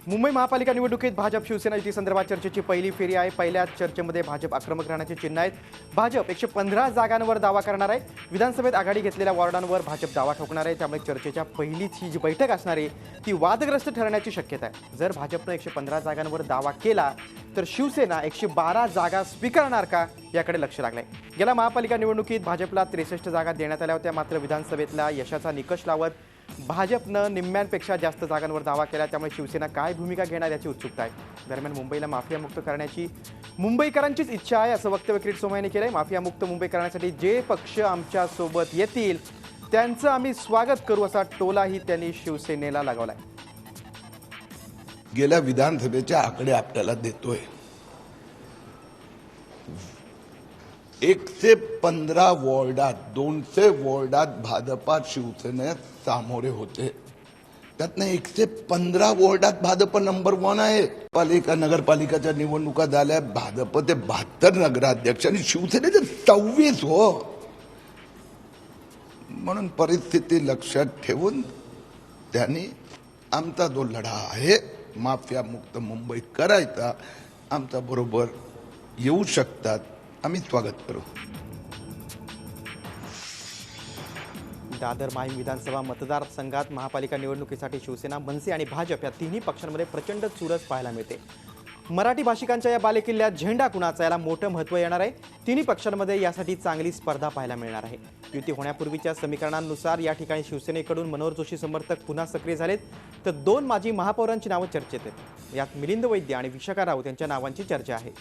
मुंबई महापालिका निवडणुकीत भाजप शिवसेना युती संदर्भात चर्चेची पहिली फेरी आहे। पहिल्या चर्चेमध्ये भाजप आक्रमक राहण्याचे चिन्ह आहेत। भाजप 115 जागांवर दावा करणार आहे। विधानसभेत आघाडी घेतलेल्या वॉर्डांवर भाजप दावा ठोकणार आहे। त्यामुळे चर्चेच्या पहिलीच ही जी बैठक असणार आहे ती वादग्रस्त ठरण्याची शक्यता आहे। जर भाजपने 115 जागांवर दावा केला तर शिवसेना 112 जागा स्वीकारणार का याकडे लक्ष लागलंय। गेल्या महापालिका निवडणुकीत भाजपला 63 जागा देण्यात आल्या होत्या, मात्र विधानसभेतला यशाचा निकष लावत भाजपनं निम्म्यांपेक्षा जास्त जागांवर दावा केला। त्यामुळे शिवसेना काय भूमिका घेणार याची उत्सुकता आहे। दरम्यान मुंबईला माफियामुक्त करण्याची मुंबईकरांचीच इच्छा आहे असं वक्तव्य किरीट सोमय्यांनी केलंय। माफियामुक्त मुंबई करण्यासाठी जे पक्ष आमच्या सोबत येतील त्यांचं आम्ही स्वागत करू असा टोलाही त्यांनी शिवसेनेला लगावलाय। गेल्या विधानसभेचे आकडे आपल्याला देतोय। 115 वॉर्डात 200 वॉर्डात भाजपा शिवसेनेत सामोरे होते। त्यातनं 115 वॉर्डात भाजप नंबर 1 आहे। पालिका नगरपालिकाच्या निवडणुका झाल्या, भाजप ते 72 नगराध्यक्ष आणि शिवसेनेचे 24 हो। म्हणून परिस्थिती लक्षात ठेवून त्यांनी आमचा जो लढा आहे माफिया मुक्त मुंबई करायचा, आमच्या बरोबर येऊ शकतात, आम्ही स्वागत करू। दादर माहीम विधानसभा मतदारसंघात महापालिका निवडणुकीसाठी शिवसेना, मनसे आणि भाजप या तिन्ही पक्षांमध्ये प्रचंड चुरस पाहायला मिळते। मराठी भाषिकांच्या या बालेकिल्ल्यात झेंडा कुणाचा याला मोठं महत्त्व येणार आहे। तिन्ही पक्षांमध्ये यासाठी चांगली स्पर्धा पाहायला मिळणार आहे। युती होण्यापूर्वीच्या समीकरणांनुसार या ठिकाणी शिवसेनेकडून मनोहर जोशी समर्थक पुन्हा सक्रिय झालेत, तर 2 माजी महापौरांची नावं चर्चेत आहेत। यात मिलिंद वैद्य आणि विशाखा राऊत यांच्या नावांची चर्चा आहे।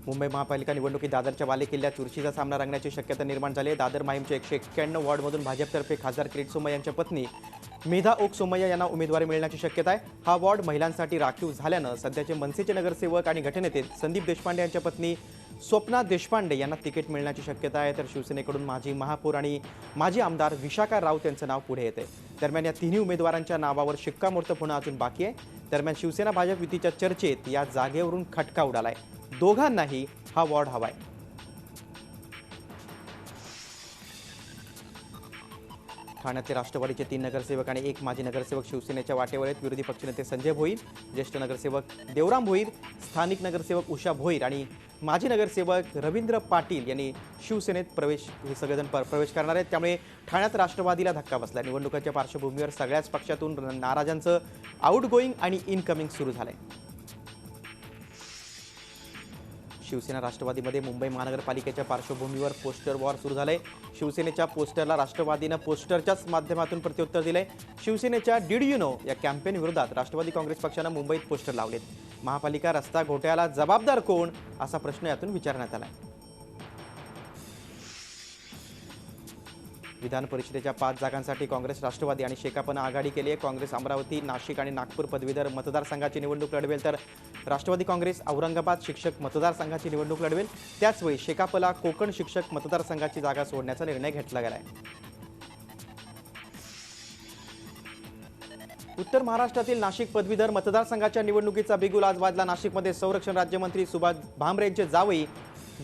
मुंबई महापालिका निवडणुकीत दादरच्या बालेकिल्ल्यात चुरशीचा सामना रंगण्याची शक्यता निर्माण झाली आहे। दादर माहीमच्या 191 वॉर्डमधून भाजपतर्फे खासदार किरीट सोमय्या यांच्या पत्नी मेधा ओक सोमय्या यांना उमेदवारी मिळण्याची शक्यता आहे। हा वॉर्ड महिलांसाठी राखीव झाल्यानं सध्याचे मनसेचे नगरसेवक आणि गटनेते संदीप देशपांडे यांच्या पत्नी स्वप्ना देशपांडे यांना तिकीट मिळण्याची शक्यता आहे, तर शिवसेनेकडून माजी महापौर आणि माजी आमदार विशाखा राऊत यांचं नाव पुढे येते। दरम्यान या तिन्ही उमेदवारांच्या नावावर शिक्कामोर्तब होणं अजून बाकी आहे। दरम्यान शिवसेना भाजप युतीच्या चर्चेत या जागेवरून खटका उडालाय। दोघांनाही हा वॉर्ड हवाय। ठाण्यातले राष्ट्रवादीचे 3 नगरसेवक आणि 1 माजी नगरसेवक शिवसेनेच्या वाटेवर आहेत। विरोधी पक्षनेते संजय भोईर, ज्येष्ठ नगरसेवक देवराम भोईर, स्थानिक नगरसेवक उषा भोईर आणि माजी नगरसेवक रवींद्र पाटील यांनी शिवसेनेत हे सगळेजण प्रवेश करणार आहेत। त्यामुळे ठाण्यात राष्ट्रवादीला धक्का बसला। निवडणुकीच्या पार्श्वभूमीवर सगळ्याच पक्षातून नाराजांचं आउटगोईंग आणि इनकमिंग सुरू झालंय। शिवसेना राष्ट्रवादीमध्ये मुंबई महानगरपालिकेच्या पार्श्वभूमीवर पोस्टर वॉर सुरू झालंय। शिवसेनेच्या पोस्टरला राष्ट्रवादीनं पोस्टरच्याच माध्यमातून प्रत्युत्तर दिलंय। शिवसेनेच्या डिड यू नो या कॅम्पेन विरोधात राष्ट्रवादी काँग्रेस पक्षानं मुंबईत पोस्टर लावलेत। महापालिका रस्ता घोटाळ्याला जबाबदार कोण असा प्रश्न यातून विचारण्यात आलाय। विधान परिषदेच्या 5 जागांसाठी काँग्रेस, राष्ट्रवादी आणि शेकापनं आघाडी केली आहे। काँग्रेस अमरावती, नाशिक आणि नागपूर पदवीधर मतदारसंघाची निवडणूक लढवेल, तर राष्ट्रवादी काँग्रेस औरंगाबाद शिक्षक मतदारसंघाची निवडणूक लढवेल। त्याचवेळी शेकापला कोकण शिक्षक मतदारसंघाची जागा सोडण्याचा निर्णय घेतला गेलाय। उत्तर महाराष्ट्रातील नाशिक पदवीधर मतदारसंघाच्या निवडणुकीचा बिगुल आज वाजला। नाशिकमध्ये संरक्षण राज्यमंत्री सुभाष भामरे यांचे जावई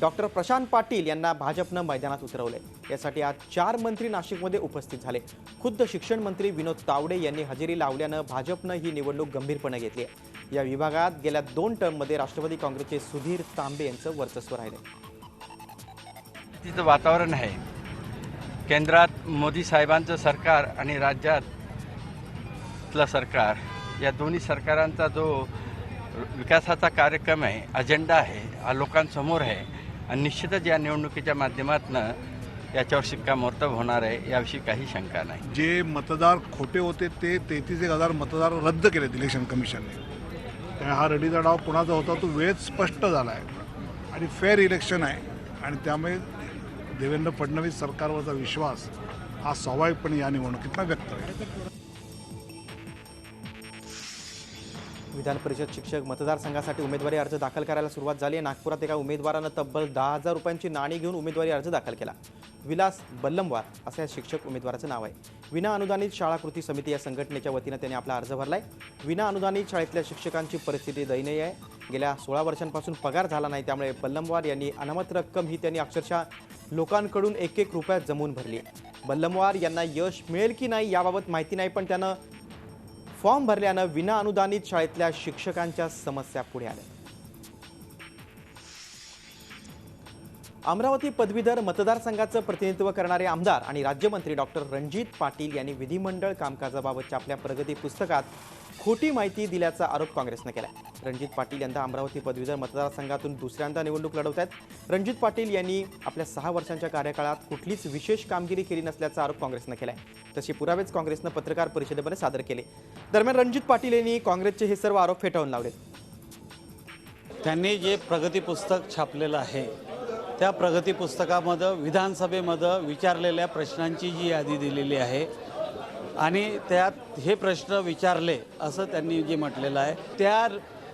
डॉक्टर प्रशांत पाटील यांना भाजपनं मैदानात उतरवले। यासाठी आज 4 मंत्री नाशिकमध्ये उपस्थित झाले। खुद्द शिक्षण मंत्री विनोद तावडे यांनी हजेरी लावल्यानं भाजपनं ही निवडणूक गंभीरपणे घेतली आहे। या विभागात गेल्या 2 टर्ममध्ये राष्ट्रवादी काँग्रेसचे सुधीर तांबे यांचं वर्चस्व राहिले। तिचं वातावरण आहे। केंद्रात मोदी साहेबांचं सरकार आणि राज्यातलं सरकार, या दोन्ही सरकारांचा जो विकासाचा कार्यक्रम आहे, अजेंडा आहे, हा लोकांसमोर आहे आणि निश्चितच या निवडणुकीच्या माध्यमातून याच्यावर शिक्कामोर्तब होणार आहे, याविषयी काही शंका नाही। जे मतदार खोटे होते ते 33,000 मतदार रद्द केलेत इलेक्शन कमिशनने। त्यामुळे हा रडीचा डाव कोणाचा होता तो वेळेत स्पष्ट झाला आहे आणि फेअर इलेक्शन आहे आणि त्यामुळे देवेंद्र फडणवीस सरकारवरचा विश्वास हा स्वाभाविकपणे या निवडणुकीतनं व्यक्त होईल। विधान परिषद शिक्षक मतदारसंघासाठी उमेदवारी अर्ज दाखल करायला सुरुवात झाली आहे। नागपुरात एका उमेदवारानं तब्बल 10,000 रुपयांची नाणी घेऊन उमेदवारी अर्ज दाखल केला। विलास बल्लमवार असं या शिक्षक उमेदवाराचं नाव आहे। विना अनुदानित शाळा कृती समिती या संघटनेच्या वतीनं त्यांनी आपला अर्ज भरलाय। विना अनुदानित शाळेतल्या शिक्षकांची परिस्थिती दयनीय आहे। गेल्या 16 वर्षांपासून पगार झाला नाही, त्यामुळे बल्लमवार यांनी अनामत रक्कम ही त्यांनी अक्षरशः लोकांकडून 1-1 रुपया जमवून भरली. बल्लमवार यांना यश मिळेल की नाही याबाबत माहिती नाही, पण त्यानं फॉर्म भरल्यानं विना अनुदानित शाळेतल्या शिक्षकांच्या समस्या पुढे आल्या. अमरावती पदवीधर मतदारसंघाचं प्रतिनिधित्व करणारे आमदार आणि राज्यमंत्री डॉक्टर रणजित पाटील यांनी विधिमंडळ कामकाजाबाबतच्या आपल्या प्रगती पुस्तकात खोटी माहिती दिल्याचा आरोप काँग्रेसनं केलाय. रणजित पाटील यंदा अमरावती पदवीधर मतदारसंघातून दुसऱ्यांदा निवडणूक लढवत आहेत. रणजित पाटील यांनी आपल्या 6 वर्षांच्या कार्यकाळात कुठलीच विशेष कामगिरी केली नसल्याचा आरोप काँग्रेसनं केलाय. तसे पुरावेच काँग्रेसनं पत्रकार परिषदेमध्ये सादर केले. दरम्यान रणजित पाटील यांनी काँग्रेसचे हे सर्व आरोप फेटाळून लावले. त्यांनी जे प्रगती पुस्तक छापलेलं आहे त्या प्रगती पुस्तकामध्ये विधानसभेमध्ये विचारलेल्या प्रश्नांची जी यादी दिलेली आहे आणि त्यात हे प्रश्न विचारले असं त्यांनी जे म्हटलेलं आहे, त्या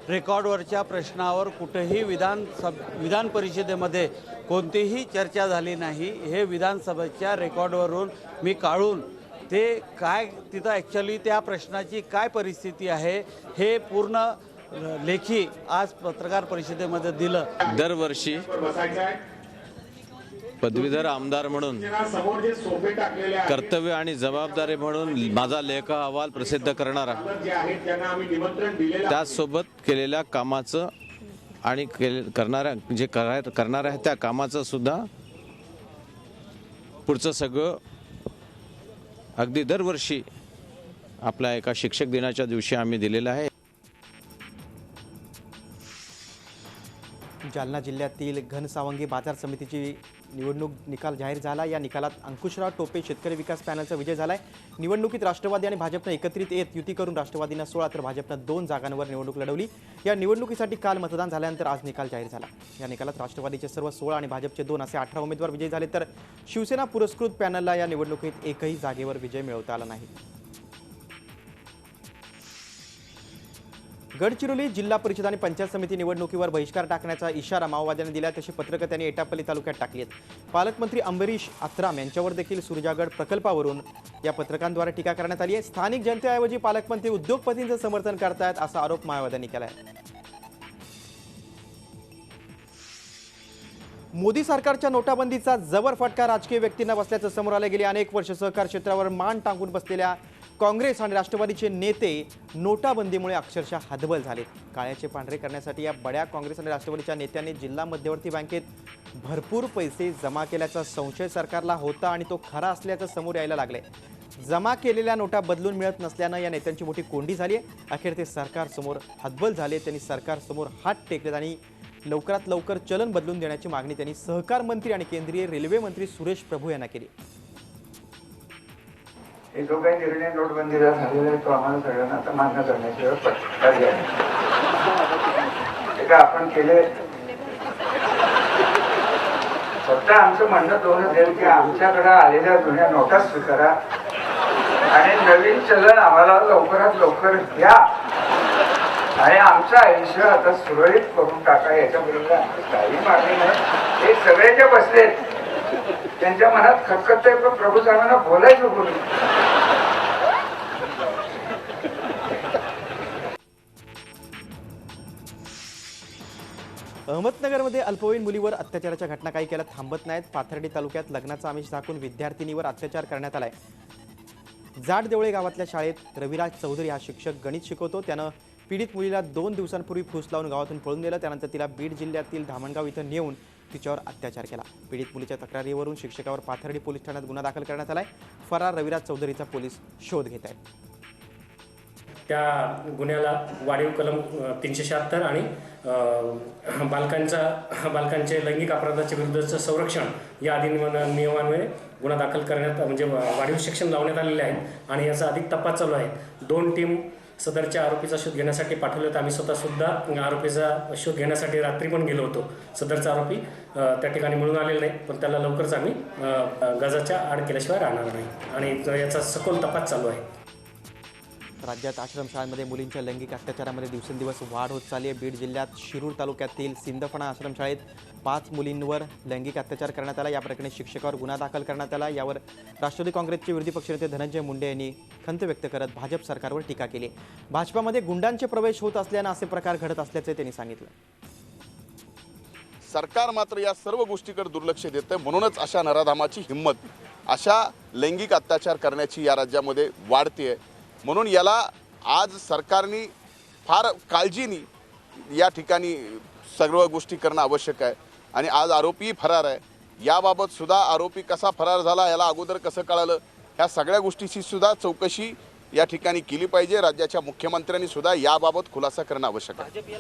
रेकॉर्डवरच्या प्रश्नावर कुठेही विधान परिषदेमध्ये कोणतीही चर्चा झाली नाही. हे विधानसभेच्या रेकॉर्डवरून मी काढून ते काय तिथं ॲक्च्युली त्या प्रश्नाची काय परिस्थिती आहे हे पूर्ण लेखी आज पत्रकार परिषदेमध्ये दिलं. दरवर्षी पदवीधर आमदार म्हणून कर्तव्य आणि जबाबदारी म्हणून माझा लेख अहवाल प्रसिद्ध करणारा, त्याचसोबत केलेल्या कामाचं आणि करणाऱ्या त्या कामाचं सुद्धा पुढचं सगळं अगदी दरवर्षी आपल्या एका शिक्षक दिनाच्या दिवशी आम्ही दिलेलं आहे. जालना जिल्ह्यातील घनसावंगी बाजार समितीची निवडणूक निकाल जाहीर झाला. या निकालात अंकुशराव टोपे शेतकरी विकास पॅनलचा विजय झालाय. निवडणुकीत राष्ट्रवादी आणि भाजपनं एकत्रित येत युती करून राष्ट्रवादीनं 16 तर भाजपनं 2 जागांवर निवडणूक लढवली. या निवडणुकीसाठी काल मतदान झाल्यानंतर आज निकाल जाहीर झाला. या निकालात राष्ट्रवादीचे सर्व 16 आणि भाजपचे 2 असे 18 उमेदवार विजयी झाले, तर शिवसेना पुरस्कृत पॅनलला या निवडणुकीत एकही जागेवर विजय मिळवता आला नाही. गडचिरोली जिल्हा परिषद आणि पंचायत समिती निवडणुकीवर बहिष्कार टाकण्याचा इशारा माओवाद्यांनी दिला, तशी पत्रकं त्यांनी एटापल्ली तालुक्यात टाकली आहेत. पालकमंत्री अंबरीश आत्राम यांच्यावर देखील सुरजागड प्रकल्पावरून या पत्रकांद्वारे टीका करण्यात आली आहे. स्थानिक जनतेऐवजी पालकमंत्री उद्योगपतींचं समर्थन करतायत असा आरोप माओवाद्यांनी केला आहे. मोदी सरकारच्या नोटाबंदीचा जबर फटका राजकीय व्यक्तींना बसल्याचं समोर आले. गेली अनेक वर्ष सहकार क्षेत्रावर मान टांगून बसलेल्या काँग्रेस आणि राष्ट्रवादीचे नेते नोटाबंदीमुळे अक्षरशः हतबल झाले. काळ्याचे पांढरे करण्यासाठी या बड्या काँग्रेस आणि राष्ट्रवादीच्या नेत्यांनी जिल्हा मध्यवर्ती बँकेत भरपूर पैसे जमा केल्याचा संशय सरकारला होता आणि तो खरा असल्याचं समोर यायला लागले. जमा केलेल्या नोटा बदलून मिळत नसल्यानं या नेत्यांची मोठी कोंडी झाली आहे. अखेर ते सरकारसमोर हतबल झाले. त्यांनी सरकारसमोर हात टेकलेत आणि लवकरात लवकर चलन बदलून देण्याची मागणी त्यांनी सहकार मंत्री आणि केंद्रीय रेल्वे मंत्री सुरेश प्रभू यांना केली. जो काही निर्णय नोटबंदीचा झालेला आहे तो आम्हाला सगळ्यांना आता मान्य करण्याची वेळ पडली आहे. ते आपण केले, फक्त आमचं म्हणणं दोन असेल की आमच्याकडे आलेल्या जुन्या नोटा स्वीकारा आणि नवीन चलन आम्हाला लवकरात लवकर द्या आणि आमचं आयुष्य आता सुरळीत करून टाका. याच्याबरोबर आमचं काही मागणी नाही. हे सगळे जे बसलेत त्यांच्या मनात खटखटतंय, पण प्रभू साहेबांना बोलायचं बोलू. अहमदनगरमध्ये अल्पवयीन मुलीवर अत्याचाराच्या घटना काही केल्या थांबत नाहीत. पाथर्डी तालुक्यात लग्नाचा आमिष दाखवून विद्यार्थिनीवर अत्याचार करण्यात आलाय. जाडदेवळे गावातल्या शाळेत रविराज चौधरी हा शिक्षक गणित शिकवतो. त्यानं पीडित मुलीला 2 दिवसांपूर्वी फूस लावून गावातून पळून नेलं. त्यानंतर तिला बीड जिल्ह्यातील धामणगाव इथं नेऊन तिच्यावर अत्याचार केला. पीडित मुलीच्या तक्रारीवरून शिक्षकावर पाथर्डी पोलीस ठाण्यात गुन्हा दाखल करण्यात आलाय. फरार रविराज चौधरीचा पोलीस शोध घेत आहेत. त्या गुन्ह्याला वाढीव कलम 376 आणि बालकांचे लैंगिक अपराधाच्या विरुद्धचं संरक्षण या नियमान्वये गुन्हा दाखल करण्यात म्हणजे वाढीव सेक्शन लावण्यात आलेले आहेत आणि याचा अधिक तपास चालू आहे. 2 टीम सदरच्या आरोपीचा शोध घेण्यासाठी पाठवले. तर आम्ही स्वतःसुद्धा आरोपीचा शोध घेण्यासाठी रात्री पण गेलो होतो. सदरचा आरोपी त्या ठिकाणी मिळून आलेला नाही, पण त्याला लवकरच आम्ही गजाच्या आड केल्याशिवाय राहणार नाही आणि याचा सखोल तपास चालू आहे. राज्यात आश्रमशाळांमध्ये मुलींच्या लैंगिक अत्याचारामध्ये दिवसेंदिवस वाढ होत चालली आहे. बीड जिल्ह्यात शिरूर तालुक्यातील सिंदफणा आश्रमशाळेत 5 मुलींवर लैंगिक अत्याचार करण्यात आला. या प्रकरणी शिक्षकावर गुन्हा दाखल करण्यात आला. यावर राष्ट्रवादी काँग्रेसचे विरोधी पक्षनेते धनंजय मुंडे यांनी खंत व्यक्त करत भाजप सरकारवर टीका केली. भाजपामध्ये गुंडांचे प्रवेश होत असल्यानं असे प्रकार घडत असल्याचे त्यांनी सांगितलं. सरकार मात्र या सर्व गोष्टीकडे दुर्लक्ष देतं. म्हणूनच अशा नराधामाची हिंमत, अशा लैंगिक अत्याचार करण्याची या राज्यामध्ये वाढते. म्हणून याला आज सरकारने फार काळजीने या ठिकाणी सर्व गोष्टी करणं आवश्यक आहे. आणि आज आरोपी फरार आहे. याबाबत सुद्धा आरोपी कसा फरार झाला, याला अगोदर कसं कळालं, ह्या सगळ्या गोष्टीची सुद्धा चौकशी या ठिकाणी केली पाहिजे. राज्याच्या मुख्यमंत्र्यांनी सुद्धा याबाबत खुलासा करणं आवश्यक आहे.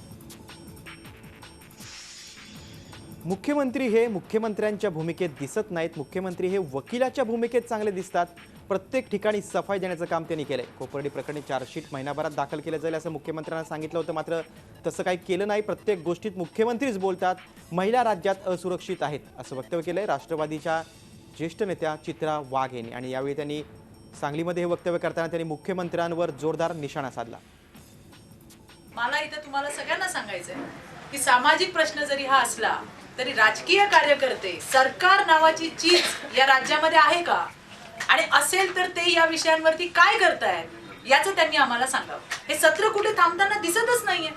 मुख्यमंत्री हे मुख्यमंत्र्यांच्या भूमिकेत दिसत नाहीत. मुख्यमंत्री हे वकिलाच्या भूमिकेत चांगले दिसतात. प्रत्येक ठिकाणी सफाई देण्याचं काम त्यांनी केलंय. कोपर्डी प्रकरणी चार्जशीट महिनाभरात दाखल केलं जाईल असं मुख्यमंत्र्यांना सांगितलं होतं, मात्र तसं काही केलं नाही. प्रत्येक गोष्टीत मुख्यमंत्रीच बोलतात. महिला राज्यात असुरक्षित आहेत असं वक्तव्य केलंय राष्ट्रवादीच्या ज्येष्ठ नेत्या चित्रा वाघ यांनी. आणि यावेळी त्यांनी सांगलीमध्ये हे वक्तव्य करताना त्यांनी मुख्यमंत्र्यांवर जोरदार निशाणा साधला. मला इथं तुम्हाला सगळ्यांना सांगायचंय की सामाजिक प्रश्न जरी हा असला तरी राजकीय कार्यकर्ते, सरकार नावाची चीज या राज्यामध्ये आहे का, आणि असेल तर ते या विषयांवरती काय करतायत याचं त्यांनी आम्हाला सांगावं. हे सत्र कुठे थांबताना दिसतच नाहीये.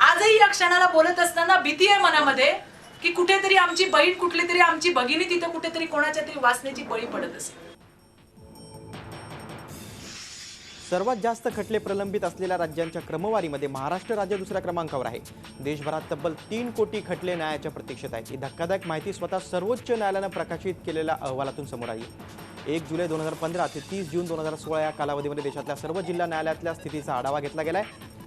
आजही या क्षणाला बोलत असताना भीती आहे मनामध्ये की कुठेतरी आमची बहीण, कुठली तरी आमची भगिनी तिथं कुठेतरी कोणाच्या तरी वासनेची बळी पडत असेल. सर्वात जास्त खटले प्रलंबित असलेल्या राज्यांच्या क्रमवारीमध्ये महाराष्ट्र राज्य दुसऱ्या क्रमांकावर आहे. देशभरात तब्बल 3 कोटी खटले न्यायाच्या प्रतीक्षेत आहेत. ही धक्कादायक माहिती स्वतः सर्वोच्च न्यायालयानं प्रकाशित केलेल्या अहवालातून समोर आली. 1 जुलै 2015 ते 30 जून 2016 या कालावधीमध्ये देशातल्या सर्व जिल्हा न्यायालयातल्या स्थितीचा आढावा घेतला गेलाय.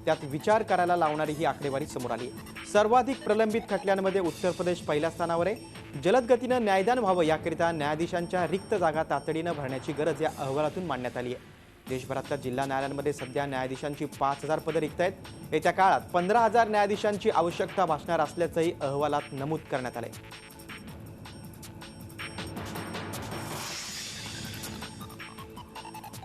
त्यात विचार करायला लावणारी ही आकडेवारी समोर आली. सर्वाधिक प्रलंबित खटल्यांमध्ये उत्तर प्रदेश पहिल्या स्थानावर आहे. जलद गतीनं न्यायदान व्हावं याकरिता न्यायाधीशांच्या रिक्त जागा तातडीनं भरण्याची गरज या अहवालातून मांडण्यात आली आहे. देशभरातल्या जिल्हा न्यायालयांमध्ये सध्या न्यायाधीशांची 5,000 पदं रिक्त आहेत. येत्या काळात 15,000 न्यायाधीशांची आवश्यकता भासणार असल्याचंही अहवालात नमूद करण्यात आलंय.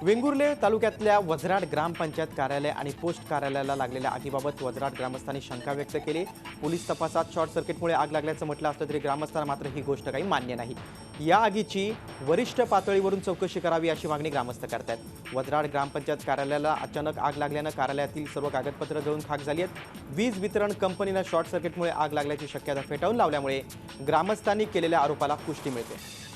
वेंगुर्ले तालुक्यातल्या वजराड ग्रामपंचायत कार्यालय आणि पोस्ट कार्यालयाला लागलेल्या आगीबाबत वजराड ग्रामस्थांनी शंका व्यक्त केली. पोलीस तपासात शॉर्ट सर्किटमुळे आग लागल्याचं म्हटलं असलं तरी ग्रामस्थांना मात्र ही गोष्ट काही मान्य नाही. या आगीची वरिष्ठ पातळीवरून चौकशी करावी अशी मागणी ग्रामस्थ करतायत. वजराड ग्रामपंचायत कार्यालयाला अचानक आग लागल्यानं कार्यालयातील सर्व कागदपत्र जळून खाक झाली आहेत. वीज वितरण कंपनीनं शॉर्ट सर्किटमुळे आग लागल्याची शक्यता फेटाळून लावल्यामुळे ग्रामस्थांनी केलेल्या आरोपाला पुष्टी मिळते.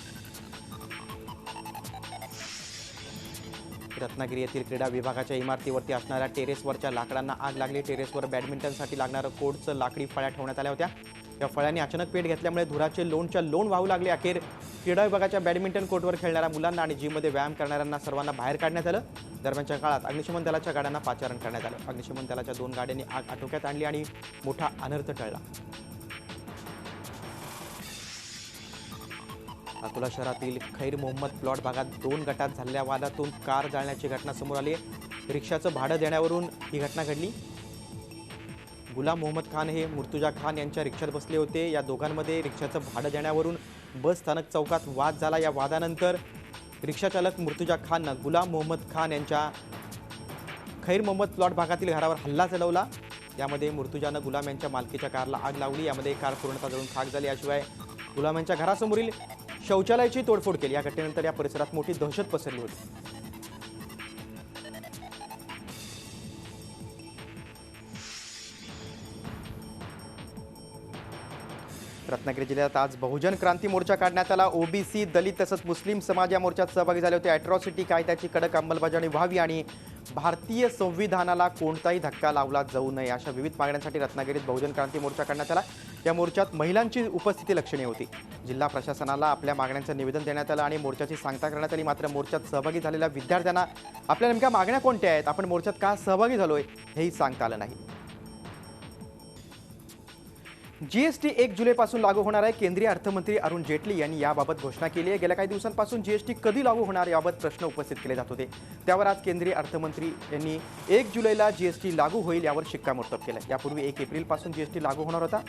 रत्नागिरी येथील क्रीडा विभागाच्या इमारतीवरती असणाऱ्या टेरेसवरच्या लाकडांना आग लागली. टेरेसवर बॅडमिंटनसाठी लागणारं कोडचं लाकडी फळ्या ठेवण्यात आल्या होत्या. या फळ्यांनी अचानक पेट घेतल्यामुळे धुराचे लोणच्या लोण वाहू लागले. अखेर क्रीडा विभागाच्या बॅडमिंटन कोर्टवर खेळणाऱ्या मुलांना आणि जिममध्ये व्यायाम करणाऱ्यांना सर्वांना बाहेर काढण्यात आलं. दरम्यानच्या काळात अग्निशमन दलाच्या गाड्यांना पाचारण करण्यात आलं. अग्निशमन दलाच्या 2 गाड्यांनी आग आटोक्यात आणली आणि मोठा अनर्थ टळला. अकोला शहरातील खैर मोहम्मद प्लॉट भागात 2 गटात झालेल्या वादातून कार जाळण्याची घटना समोर आली आहे. रिक्षाचं भाडं देण्यावरून ही घटना घडली. गुलाम मोहम्मद खान हे मुर्तुजा खान यांच्या रिक्षात बसले होते. या दोघांमध्ये रिक्षाचं भाडं देण्यावरून बस स्थानक चौकात वाद झाला. या वादानंतर रिक्षाचालक मुर्तुजा खाननं गुलाम मोहम्मद खान यांच्या खैर मोहम्मद प्लॉट भागातील घरावर हल्ला चढवला. यामध्ये मुर्तुजानं गुलाम यांच्या मालकीच्या कारला आग लावली. यामध्ये कार पूर्णतः जळून खाक झाली. याशिवाय गुलाम यांच्या घरासमोरील शौचालयाची तोडफोड केली. या घटनेनंतर या परिसरात मोठी दहशत पसरली होती. रत्नागिरी जिल्ह्यात आज बहुजन क्रांती मोर्चा काढण्यात आला. ओबीसी, दलित तसंच मुस्लिम समाज या मोर्चात सहभागी झाले होते. अॅट्रॉसिटी कायद्याची कडक अंमलबजावणी व्हावी आणि भारतीय संविधानाला कोणताही धक्का लावला जाऊ नये अशा विविध मागण्यांसाठी रत्नागिरीत बहुजन क्रांती मोर्चा काढण्यात आला. या मोर्चात महिलांची उपस्थिती लक्षणीय होती. जिल्हा प्रशासनाला आपल्या मागण्यांचं निवेदन देण्यात आलं आणि मोर्चाची सांगता करण्यात आली. मात्र मोर्चात सहभागी झालेल्या विद्यार्थ्यांना आपल्या नेमक्या मागण्या कोणत्या आहेत, आपण मोर्चात का सहभागी झालोय हेही सांगता आलं नाही. जीएसटी 1 जुलैपासून लागू होणार आहे. केंद्रीय अर्थमंत्री अरुण जेटली यांनी याबाबत घोषणा केली आहे. गेल्या काही दिवसांपासून जीएसटी कधी लागू होणार याबाबत प्रश्न उपस्थित केले जात होते. त्यावर आज केंद्रीय अर्थमंत्री यांनी 1 जुलैला जीएसटी लागू होईल यावर शिक्कामोर्तब केलं. यापूर्वी 1 एप्रिलपासून जीएसटी लागू होणार होता.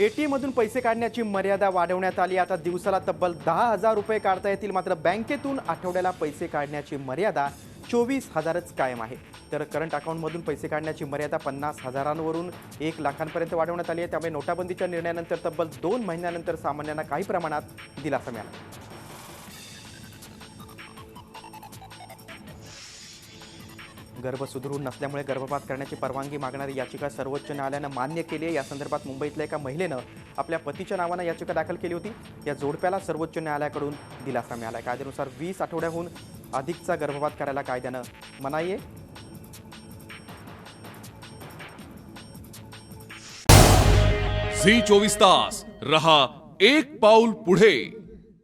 ATM मधून पैसे काढण्याची मर्यादा वाढवण्यात आली. आता दिवसाला तब्बल 10,000 रुपये काढता येतील. मात्र बँकेतून आठवड्याला पैसे काढण्याची मर्यादा 24,000च कायम आहे. तर करंट अकाउंटमधून पैसे काढण्याची मर्यादा 50,000वरून 1 लाखांपर्यंत वाढवण्यात आली आहे. त्यामुळे नोटाबंदीच्या निर्णयानंतर तब्बल 2 महिन्यानंतर सामान्यांना काही प्रमाणात दिलासा मिळाला. गर्भ सुदृढ नसल्यामुळे गर्भपात करण्याची परवानगी मागणारी याचिका सर्वोच्च न्यायालयानं मान्य केली आहे. या संदर्भात मुंबईतल्या एका महिलेनं आपल्या पतीच्या नावानं याचिका दाखल केली होती. या जोडप्याला सर्वोच्च न्यायालयाकडून दिलासा मिळाला आहे. कायद्यानुसार 20 आठवड्याहून अधिकचा गर्भपात करायला कायद्यानं मनाई आहे. झी 24 तास रहा एक पाऊल पुढे.